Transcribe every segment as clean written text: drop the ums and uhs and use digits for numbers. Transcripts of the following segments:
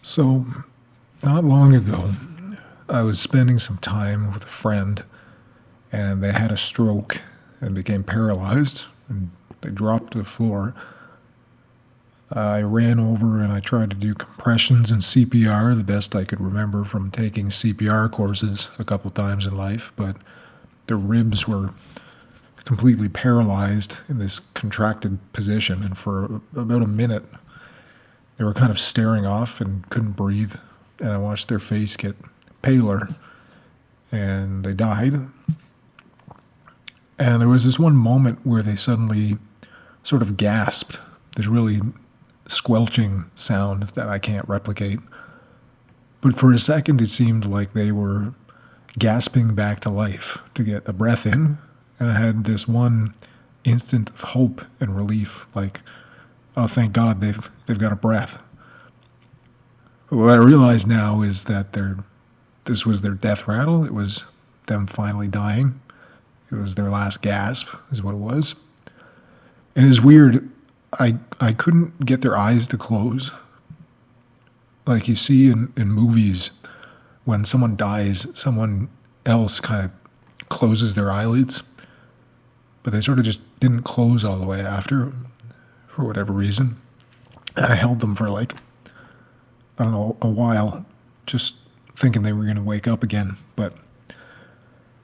So, not long ago, I was spending some time with a friend, and they had a stroke and became paralyzed, and they dropped to the floor. I ran over and I tried to do compressions and CPR, the best I could remember from taking CPR courses a couple times in life, but their ribs were completely paralyzed in this contracted position, and for about a minute, they were kind of staring off and couldn't breathe, and I watched their face get paler, and they died. And there was this one moment where they suddenly sort of gasped, this really squelching sound that I can't replicate. But for a second, it seemed like they were gasping back to life to get a breath in, and I had this one instant of hope and relief, like, oh, thank God they've got a breath. But what I realize now is that this was their death rattle. It was them finally dying. It was their last gasp, is what it was. And it's weird. I couldn't get their eyes to close. Like you see in movies, when someone dies, someone else kind of closes their eyelids, but they sort of just didn't close all the way after, for whatever reason. And I held them for a while, just thinking they were going to wake up again. But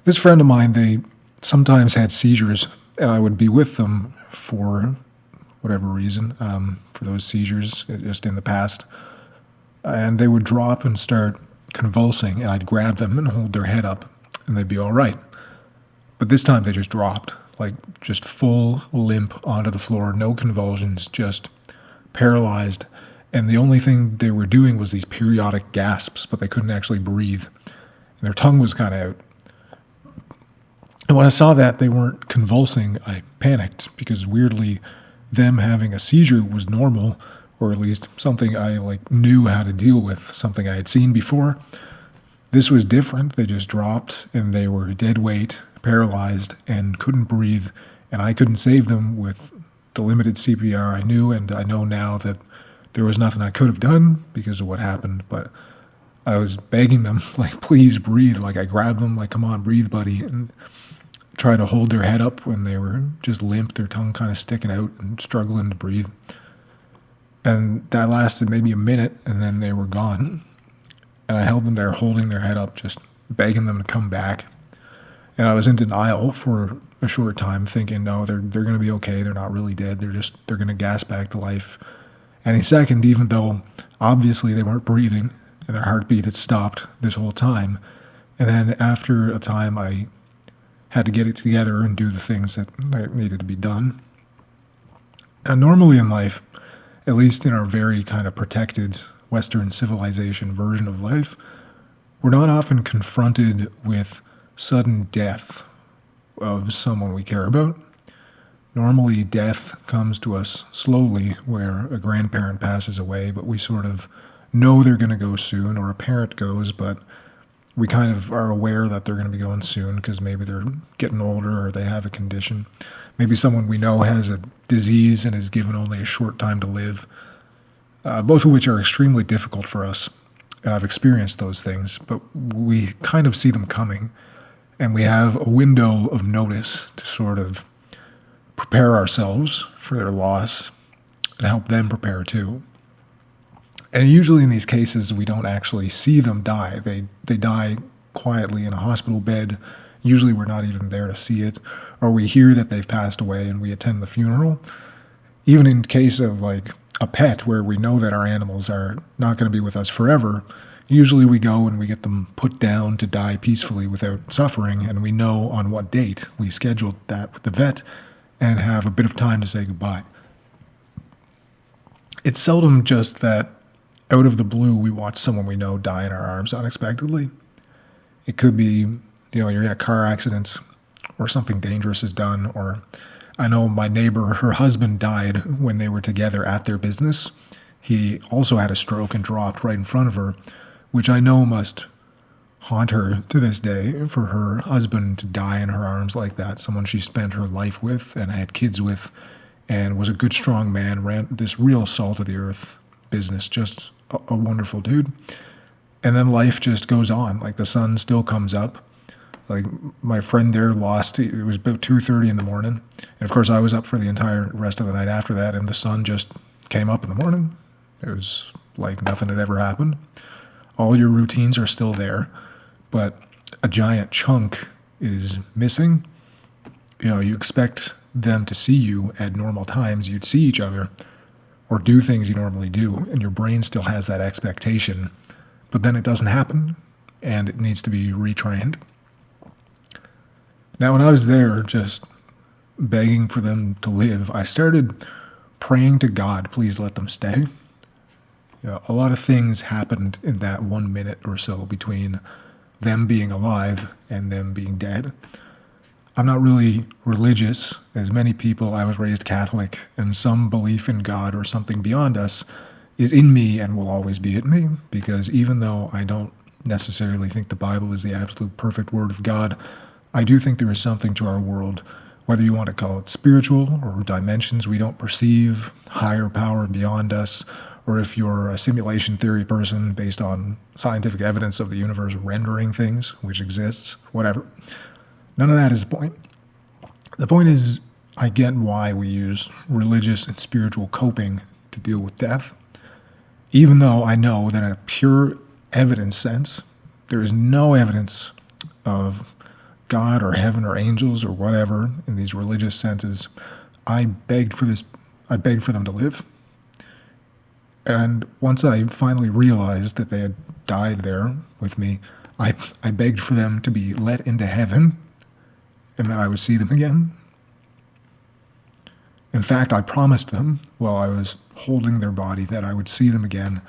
this friend of mine, they sometimes had seizures, and I would be with them for whatever reason, for those seizures just in the past. And they would drop and start convulsing, and I'd grab them and hold their head up, and they'd be all right. But this time they just dropped, just full limp onto the floor, no convulsions, just paralyzed. And the only thing they were doing was these periodic gasps, but they couldn't actually breathe. And their tongue was kind of out. And when I saw that they weren't convulsing, I panicked, because weirdly, them having a seizure was normal, or at least something I knew how to deal with, something I had seen before. This was different. They just dropped, and they were dead weight, paralyzed, and couldn't breathe, and I couldn't save them with the limited CPR I knew, and I know now that there was nothing I could have done because of what happened, but I was begging them, please breathe. I grabbed them, come on, breathe, buddy, and try to hold their head up when they were just limp, their tongue kind of sticking out and struggling to breathe. And that lasted maybe a minute, and then they were gone. And I held them there holding their head up, just begging them to come back. And I was in denial for a short time, thinking, no, they're going to be okay. They're not really dead. They're going to gasp back to life any second, even though obviously they weren't breathing and their heartbeat had stopped this whole time. And then after a time, I had to get it together and do the things that needed to be done. And normally in life, at least in our very kind of protected Western civilization version of life, we're not often confronted with sudden death of someone we care about. Normally, death comes to us slowly, where a grandparent passes away, but we sort of know they're going to go soon, or a parent goes, but we kind of are aware that they're going to be going soon because maybe they're getting older or they have a condition. Maybe someone we know has a disease and is given only a short time to live, both of which are extremely difficult for us. And I've experienced those things, but we kind of see them coming, and we have a window of notice to sort of prepare ourselves for their loss and help them prepare too. And usually in these cases, we don't actually see them die. They die quietly in a hospital bed. Usually we're not even there to see it, or we hear that they've passed away and we attend the funeral. Even in case of a pet where we know that our animals are not going to be with us forever, usually we go and we get them put down to die peacefully without suffering, and we know on what date. We scheduled that with the vet and have a bit of time to say goodbye. It's seldom just that out of the blue we watch someone we know die in our arms unexpectedly. It could be, you're in a car accident or something dangerous is done, or I know my neighbor, her husband died when they were together at their business. He also had a stroke and dropped right in front of her, which I know must haunt her to this day, for her husband to die in her arms like that, someone she spent her life with and had kids with, and was a good, strong man, ran this real salt-of-the-earth business, just a wonderful dude. And then life just goes on. Like the sun still comes up. Like my friend there it was about 2:30 in the morning. And of course I was up for the entire rest of the night after that, and the sun just came up in the morning. It was like nothing had ever happened. All your routines are still there, but a giant chunk is missing. You expect them to see you at normal times. You'd see each other or do things you normally do, and your brain still has that expectation, but then it doesn't happen, and it needs to be retrained. Now, when I was there just begging for them to live, I started praying to God, please let them stay. A lot of things happened in that 1 minute or so between them being alive and them being dead. I'm not really religious. As many people, I was raised Catholic, and some belief in God or something beyond us is in me and will always be in me, because even though I don't necessarily think the Bible is the absolute perfect word of God, I do think there is something to our world, whether you want to call it spiritual or dimensions we don't perceive, higher power beyond us, or if you're a simulation theory person based on scientific evidence of the universe rendering things, which exists, whatever. None of that is the point. The point is, I get why we use religious and spiritual coping to deal with death, even though I know that in a pure evidence sense, there is no evidence of God or heaven or angels or whatever in these religious senses. I begged for them to live. And once I finally realized that they had died there with me, I begged for them to be let into heaven and that I would see them again. In fact, I promised them while I was holding their body that I would see them again,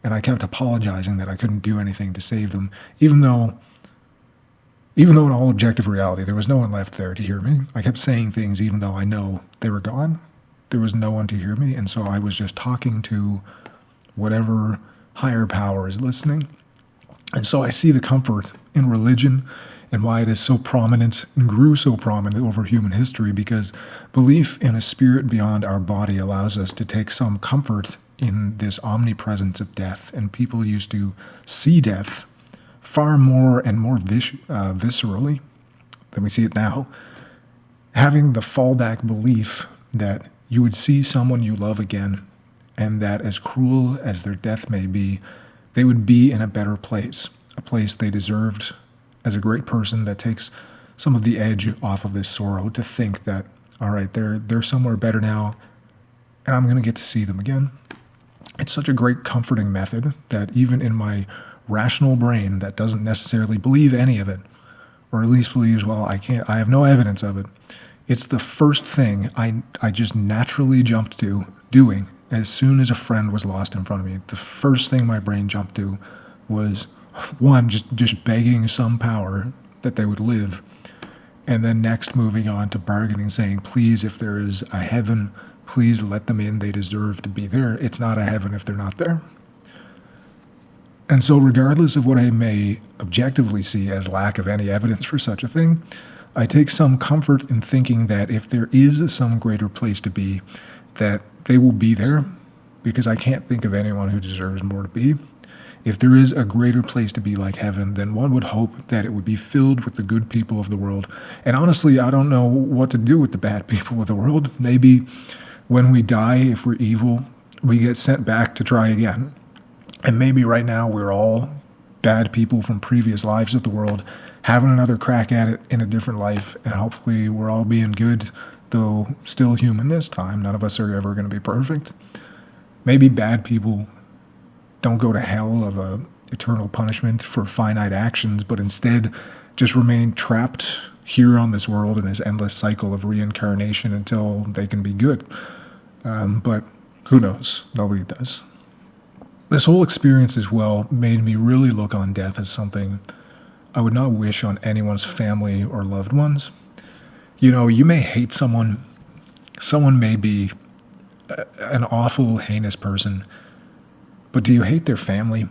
and I kept apologizing that I couldn't do anything to save them, even though in all objective reality, there was no one left there to hear me. I kept saying things even though I know they were gone. There was no one to hear me, and so I was just talking to whatever higher power is listening. And so I see the comfort in religion and why it is so prominent and grew so prominent over human history, because belief in a spirit beyond our body allows us to take some comfort in this omnipresence of death, and people used to see death far more and more viscerally than we see it now. Having the fallback belief that you would see someone you love again, and that as cruel as their death may be, they would be in a better place, a place they deserved, as a great person that takes some of the edge off of this sorrow, to think that, all right, they're somewhere better now, and I'm going to get to see them again. It's such a great comforting method that even in my rational brain that doesn't necessarily believe any of it, or at least believes, well, I have no evidence of it, it's the first thing I just naturally jumped to doing as soon as a friend was lost in front of me. The first thing my brain jumped to was, one, just begging some power that they would live, and then next moving on to bargaining, saying, please, if there is a heaven, please let them in. They deserve to be there. It's not a heaven if they're not there. And so regardless of what I may objectively see as lack of any evidence for such a thing, I take some comfort in thinking that if there is some greater place to be, that they will be there, because I can't think of anyone who deserves more to be. If there is a greater place to be like heaven, then one would hope that it would be filled with the good people of the world. And honestly, I don't know what to do with the bad people of the world. Maybe when we die, if we're evil, we get sent back to try again. And maybe right now we're all bad people from previous lives of the world, having another crack at it in a different life, and hopefully we're all being good, though still human this time. None of us are ever going to be perfect. Maybe bad people don't go to hell of a eternal punishment for finite actions, but instead just remain trapped here on this world in this endless cycle of reincarnation until they can be good. But who knows? Nobody does. This whole experience as well made me really look on death as something I would not wish on anyone's family or loved ones. You may hate someone. Someone may be an awful, heinous person, but do you hate their family?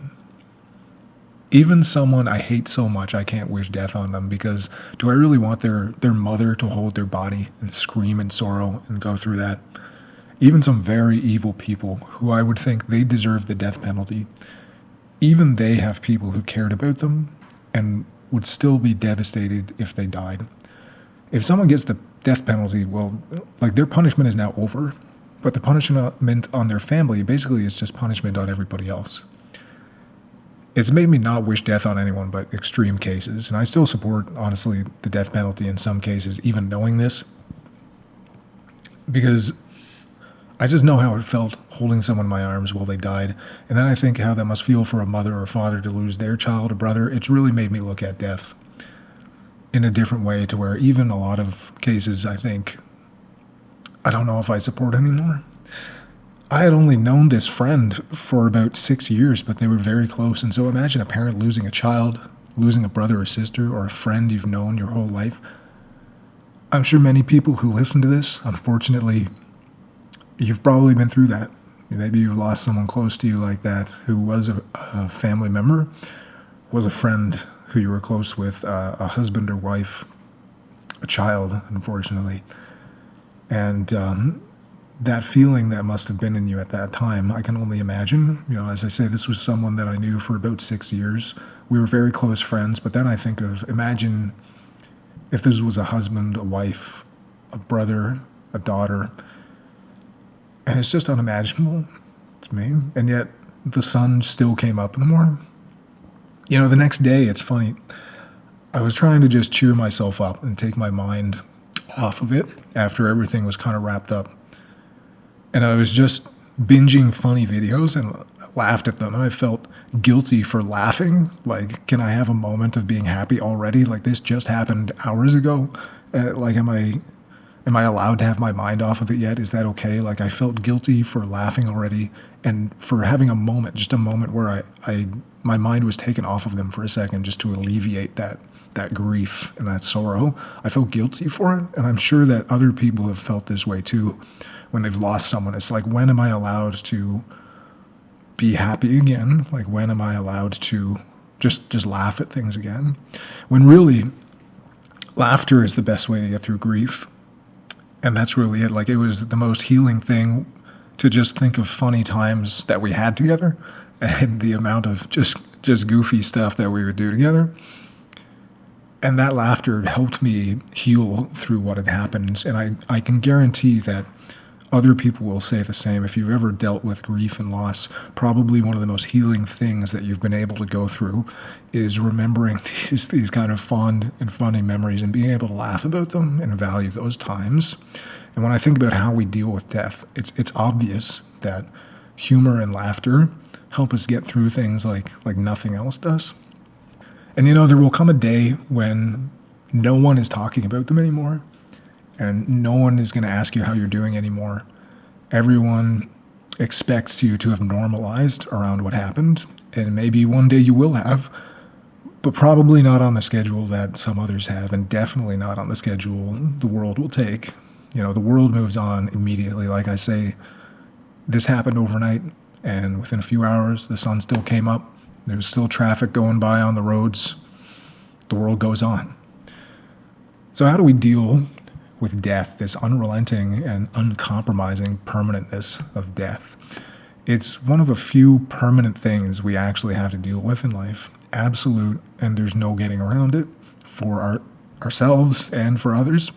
Even someone I hate so much I can't wish death on them, because do I really want their mother to hold their body and scream in sorrow and go through that? even some very evil people who I would think they deserve the death penalty, even they have people who cared about them and would still be devastated if they died. If someone gets the death penalty, well, like their punishment is now over, but the punishment on their family basically is just punishment on everybody else. It's made me not wish death on anyone but extreme cases, and I still support, honestly, the death penalty in some cases, even knowing this, because I just know how it felt holding someone in my arms while they died, and then I think how that must feel for a mother or father to lose their child or brother. It's really made me look at death in a different way, to where even a lot of cases I think, I don't know if I support anymore. I had only known this friend for about 6 years, but they were very close. And so imagine a parent losing a child, losing a brother or sister, or a friend you've known your whole life. I'm sure many people who listen to this, unfortunately, you've probably been through that. Maybe you've lost someone close to you like that, who was a family member, was a friend who you were close with, a husband or wife, a child, unfortunately. And that feeling that must have been in you at that time, I can only imagine. As I say, this was someone that I knew for about 6 years. We were very close friends, but then I think of, imagine if this was a husband, a wife, a brother, a daughter, and it's just unimaginable to me. And yet the sun still came up in the morning. The next day, it's funny, I was trying to just cheer myself up and take my mind off of it after everything was kind of wrapped up. And I was just binging funny videos and laughed at them. And I felt guilty for laughing. Like, can I have a moment of being happy already? Like, this just happened hours ago. Like, am I allowed to have my mind off of it yet? Is that okay? Like, I felt guilty for laughing already and for having a moment, just a moment where my mind was taken off of them for a second, just to alleviate that grief and that sorrow. I felt guilty for it. And I'm sure that other people have felt this way too. When they've lost someone, it's like, when am I allowed to be happy again? Like, when am I allowed to just laugh at things again? When really, laughter is the best way to get through grief. And that's really it. Like, it was the most healing thing to just think of funny times that we had together and the amount of just goofy stuff that we would do together. And that laughter helped me heal through what had happened. And I can guarantee that other people will say the same. If you've ever dealt with grief and loss, probably one of the most healing things that you've been able to go through is remembering these kind of fond and funny memories and being able to laugh about them and value those times. And when I think about how we deal with death, it's obvious that humor and laughter help us get through things like nothing else does. And there will come a day when no one is talking about them anymore. And no one is going to ask you how you're doing anymore. Everyone expects you to have normalized around what happened. And maybe one day you will have, but probably not on the schedule that some others have, and definitely not on the schedule the world will take. The world moves on immediately. Like I say, this happened overnight, and within a few hours, the sun still came up. There was still traffic going by on the roads. The world goes on. So how do we deal with death, this unrelenting and uncompromising permanentness of death? It's one of a few permanent things we actually have to deal with in life. Absolute, and there's no getting around it for ourselves and for others.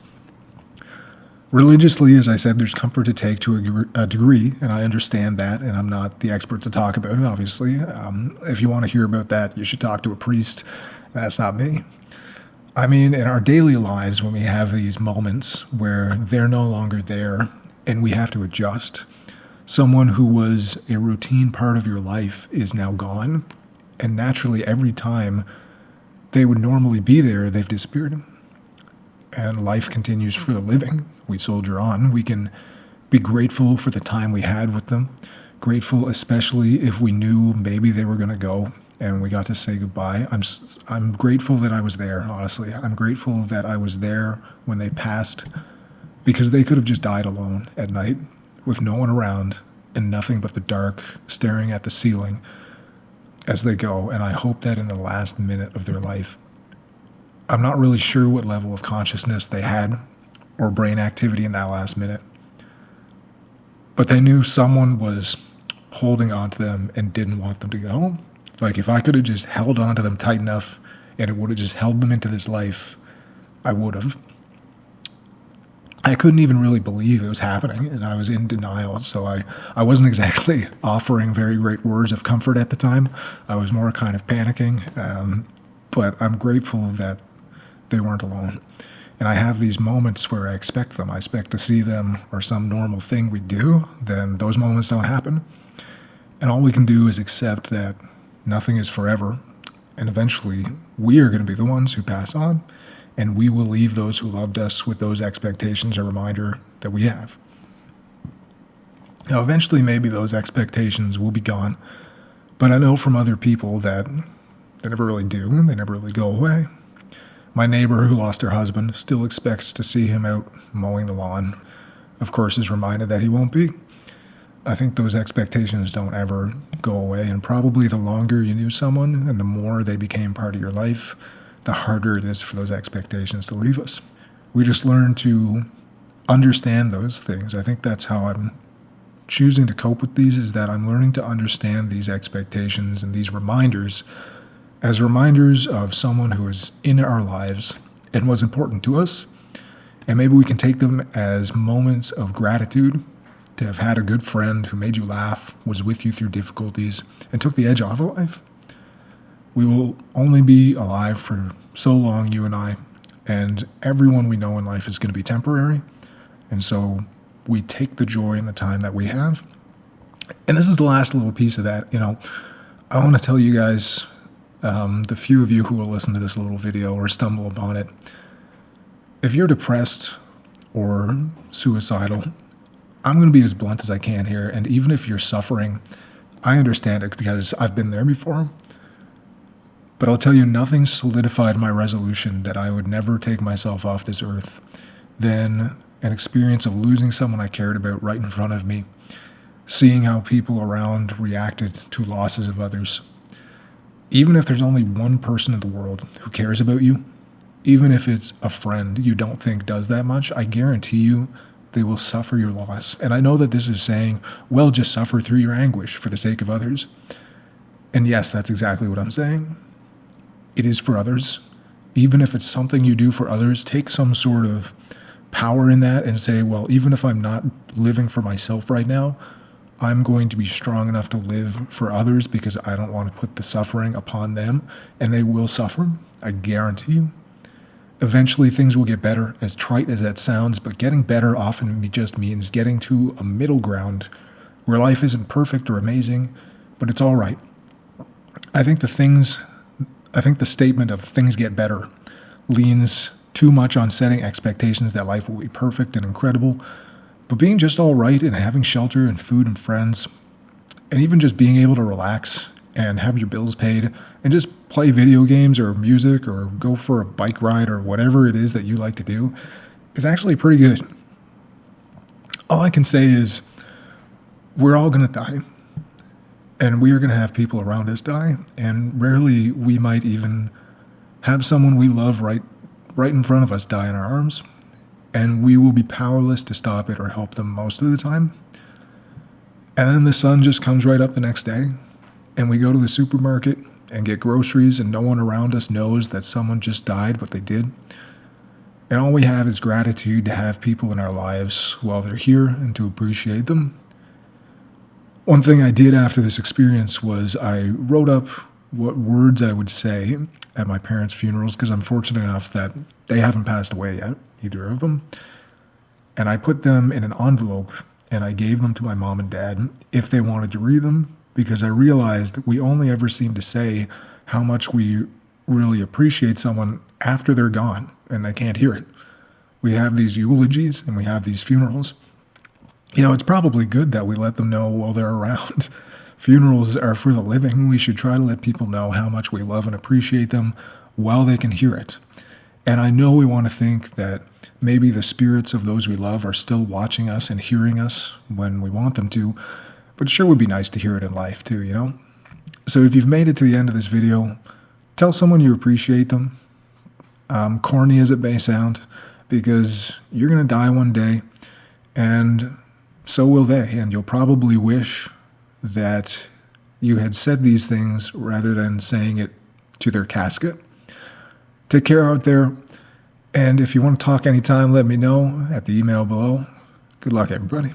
Religiously, as I said, there's comfort to take to a degree, and I understand that, and I'm not the expert to talk about it, obviously. If you want to hear about that, you should talk to a priest. That's not me. I mean, in our daily lives, when we have these moments where they're no longer there and we have to adjust, someone who was a routine part of your life is now gone. And naturally, every time they would normally be there, they've disappeared. And life continues for the living. We soldier on. We can be grateful for the time we had with them. Grateful, especially if we knew maybe they were going to go and we got to say goodbye. I'm grateful that I was there, honestly. I'm grateful that I was there when they passed, because they could have just died alone at night with no one around and nothing but the dark staring at the ceiling as they go. And I hope that in the last minute of their life, I'm not really sure what level of consciousness they had or brain activity in that last minute, but they knew someone was holding on to them and didn't want them to go. Like, if I could have just held on to them tight enough and it would have just held them into this life, I would have. I couldn't even really believe it was happening, and I was in denial, so I wasn't exactly offering very great words of comfort at the time. I was more kind of panicking, but I'm grateful that they weren't alone. And I have these moments where I expect them. I expect to see them or some normal thing we do, then those moments don't happen. And all we can do is accept that nothing is forever, and eventually we are going to be the ones who pass on, and we will leave those who loved us with those expectations, a reminder that we have. Now, eventually, maybe those expectations will be gone, but I know from other people that they never really do. They never really go away. My neighbor who lost her husband still expects to see him out mowing the lawn. Of course, is reminded that he won't be. I think those expectations don't ever go away, and probably the longer you knew someone and the more they became part of your life, the harder it is for those expectations to leave us. We just learn to understand those things. I think that's how I'm choosing to cope with these, is that I'm learning to understand these expectations and these reminders as reminders of someone who is in our lives and was important to us. And maybe we can take them as moments of gratitude to have had a good friend who made you laugh, was with you through difficulties, and took the edge off of life. We will only be alive for so long, you and I, and everyone we know in life is going to be temporary. And so we take the joy and the time that we have. And this is the last little piece of that. I want to tell you guys, the few of you who will listen to this little video or stumble upon it, if you're depressed or suicidal, I'm going to be as blunt as I can here. And even if you're suffering, I understand it because I've been there before. But I'll tell you, nothing solidified my resolution that I would never take myself off this earth than an experience of losing someone I cared about right in front of me, seeing how people around reacted to losses of others. Even if there's only one person in the world who cares about you, even if it's a friend you don't think does that much, I guarantee you they will suffer your loss. And I know that this is saying, well, just suffer through your anguish for the sake of others. And yes, that's exactly what I'm saying. It is for others. Even if it's something you do for others, take some sort of power in that and say, well, even if I'm not living for myself right now, I'm going to be strong enough to live for others because I don't want to put the suffering upon them, and they will suffer, I guarantee you. Eventually things will get better, as trite as that sounds, but getting better often just means getting to a middle ground where life isn't perfect or amazing, but it's all right. I think the statement of things get better leans too much on setting expectations that life will be perfect and incredible, but being just all right and having shelter and food and friends, and even just being able to relax and have your bills paid and just play video games or music or go for a bike ride or whatever it is that you like to do is actually pretty good. All I can say is we're all going to die. And we are going to have people around us die, and rarely we might even have someone we love right in front of us die in our arms, and we will be powerless to stop it or help them most of the time. And then the sun just comes right up the next day, and we go to the supermarket and get groceries, and no one around us knows that someone just died, but they did. And all we have is gratitude to have people in our lives while they're here and to appreciate them. One thing I did after this experience was I wrote up what words I would say at my parents' funerals, because I'm fortunate enough that they haven't passed away yet, either of them. And I put them in an envelope and I gave them to my mom and dad if they wanted to read them, because I realized we only ever seem to say how much we really appreciate someone after they're gone and they can't hear it. We have these eulogies and we have these funerals. It's probably good that we let them know while they're around. Funerals are for the living. We should try to let people know how much we love and appreciate them while they can hear it. And I know we want to think that maybe the spirits of those we love are still watching us and hearing us when we want them to, but it sure would be nice to hear it in life too, So if you've made it to the end of this video, tell someone you appreciate them. Corny as it may sound, because you're going to die one day, and so will they, and you'll probably wish that you had said these things rather than saying it to their casket. Take care out there, and if you want to talk anytime, let me know at the email below. Good luck, everybody.